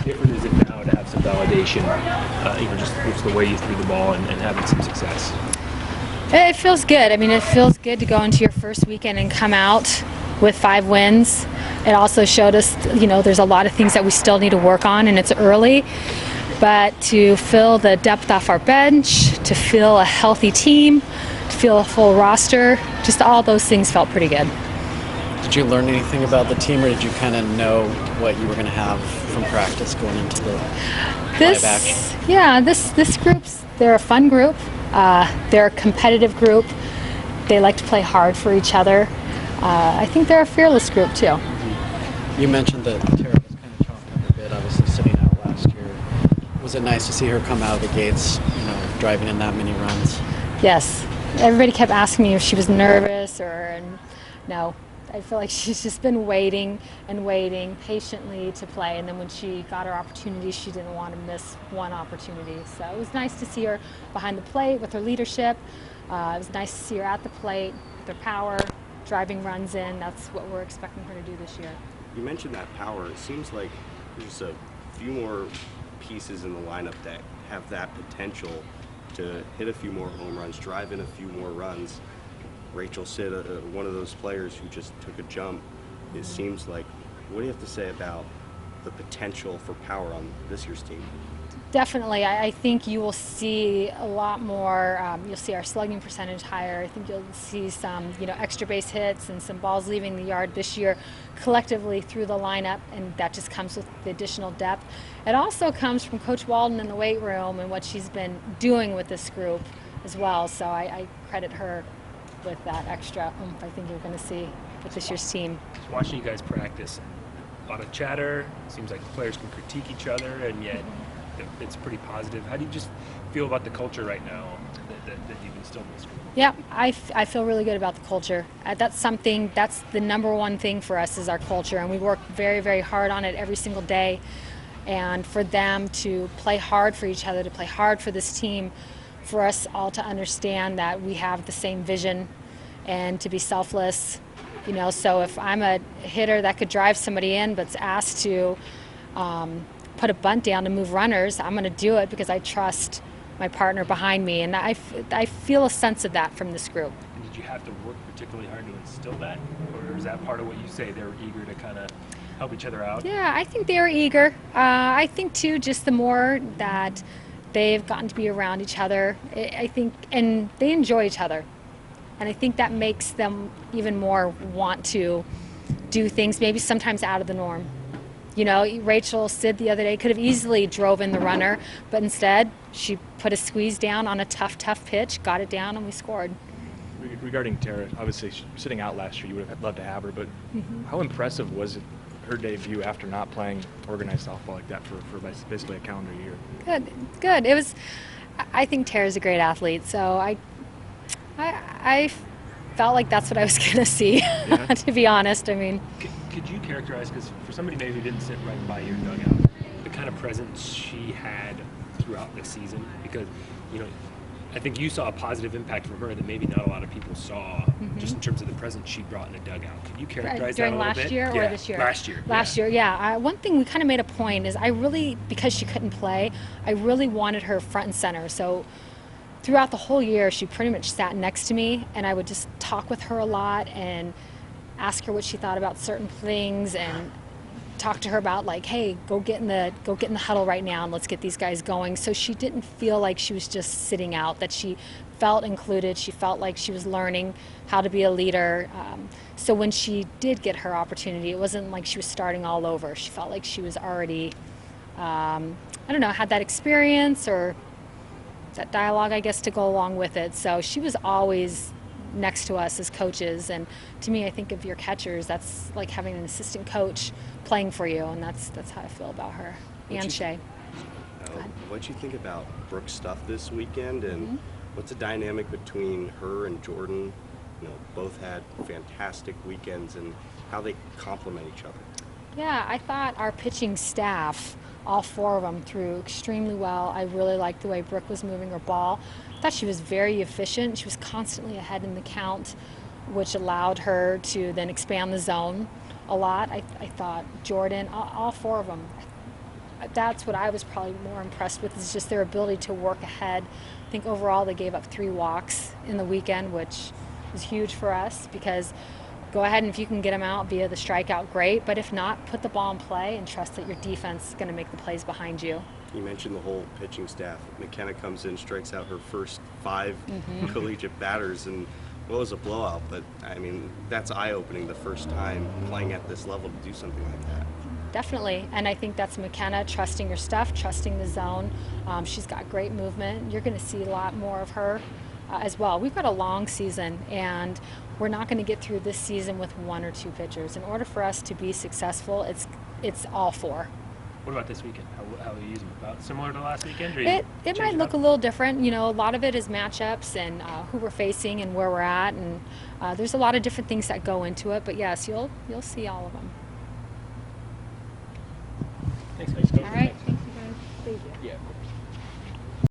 different is it now to have some validation, just the way you threw the ball and having some success? It feels good. I mean, it feels good to go into your first weekend and come out with 5 wins. It also showed us, there's a lot of things that we still need to work on, and it's early. But to fill the depth off our bench, to feel a healthy team, to feel a full roster, just all those things felt pretty good. Did you learn anything about the team, or did you kind of know what you were going to have from practice going into the live action? Yeah, this group's, they're a fun group. They're a competitive group. They like to play hard for each other. I think they're a fearless group too. Mm-hmm. You mentioned that Tara was kind of chopped up a bit, obviously sitting out last year. Was it nice to see her come out of the gates, driving in that many runs? Yes. Everybody kept asking me if she was nervous and no. I feel like she's just been waiting and waiting patiently to play, and then when she got her opportunity, she didn't want to miss one opportunity. So it was nice to see her behind the plate with her leadership. It was nice to see her at the plate with her power, driving runs in. That's what we're expecting her to do this year. You mentioned that power. It seems like there's a few more pieces in the lineup that have that potential to hit a few more home runs, drive in a few more runs. Rachel Sid, one of those players who just took a jump. It seems like, what do you have to say about the potential for power on this year's team? Definitely. I think you will see a lot more. You'll see our slugging percentage higher. I think you'll see some, extra base hits and some balls leaving the yard this year collectively through the lineup, and that just comes with the additional depth. It also comes from Coach Walden in the weight room and what she's been doing with this group as well. So I credit her with that extra oomph I think you're going to see with this year's team. Just watching you guys practice, a lot of chatter. Seems like the players can critique each other, and yet it's pretty positive. How do you just feel about the culture right now that you've instilled in this group? Yeah, I feel really good about the culture. That's the number one thing for us is our culture, and we work very, very hard on it every single day. And for them to play hard for each other, to play hard for this team, for us all to understand that we have the same vision and to be selfless. So if I'm a hitter that could drive somebody in but's asked to put a bunt down to move runners, I'm going to do it because I trust my partner behind me, and I feel a sense of that from this group. And did you have to work particularly hard to instill that, or is that part of what you say, they're eager to kind of help each other out? Yeah, I think they are eager. I think too, just the more that they've gotten to be around each other, I think, and they enjoy each other. And I think that makes them even more want to do things maybe sometimes out of the norm. Rachel Sid the other day could have easily drove in the runner, but instead she put a squeeze down on a tough pitch, got it down, and we scored. Regarding Tara, obviously sitting out last year, you would have loved to have her, but how impressive was it, her debut after not playing organized softball like that for basically a calendar year? Good. It was. I think Tara's a great athlete, so I felt like that's what I was going to see. Yeah. To be honest, I mean. Could you characterize, because for somebody maybe who didn't sit right by your dugout, the kind of presence she had throughout the season? Because I think you saw a positive impact from her that maybe not a lot of people saw, just in terms of the presence she brought in the dugout. Could you characterize that a little bit? During last year or this year? Last year. Last year, yeah. One thing we kind of made a point is because she couldn't play, I really wanted her front and center. So throughout the whole year, she pretty much sat next to me, and I would just talk with her a lot and ask her what she thought about certain things and talk to her about hey, go get in the huddle right now and let's get these guys going. So she didn't feel like she was just sitting out, that she felt included. She felt like she was learning how to be a leader. So when she did get her opportunity, it wasn't like she was starting all over. She felt like she was already, had that experience or that dialogue, I guess, to go along with it. So she was always next to us as coaches, and to me, I think of your catchers, that's like having an assistant coach playing for you, and that's how I feel about her. And Shay. What'd you think about Brooke's stuff this weekend, and what's the dynamic between her and Jordan? Both had fantastic weekends, and how they complement each other. Yeah, I thought our pitching staff, all 4 of them, threw extremely well. I really liked the way Brooke was moving her ball. I thought she was very efficient. She was constantly ahead in the count, which allowed her to then expand the zone a lot. I thought Jordan, all 4 of them, that's what I was probably more impressed with, is just their ability to work ahead. I think overall they gave up 3 walks in the weekend, which was huge for us, because go ahead and if you can get them out via the strikeout, great. But if not, put the ball in play and trust that your defense is going to make the plays behind you. You mentioned the whole pitching staff. McKenna comes in, strikes out her first 5 collegiate batters, and well, it was a blowout. But I mean, that's eye-opening the first time playing at this level to do something like that. Definitely, and I think that's McKenna trusting your stuff, trusting the zone. She's got great movement. You're going to see a lot more of her as well. We've got a long season, and we're not going to get through this season with 1 or 2 pitchers. In order for us to be successful, it's all 4. What about this weekend? How are you using them? About similar to last weekend? Or you It change might look up? a little different. You know, a lot of it is matchups and who we're facing and where we're at, and there's a lot of different things that go into it. But yes, you'll see all of them.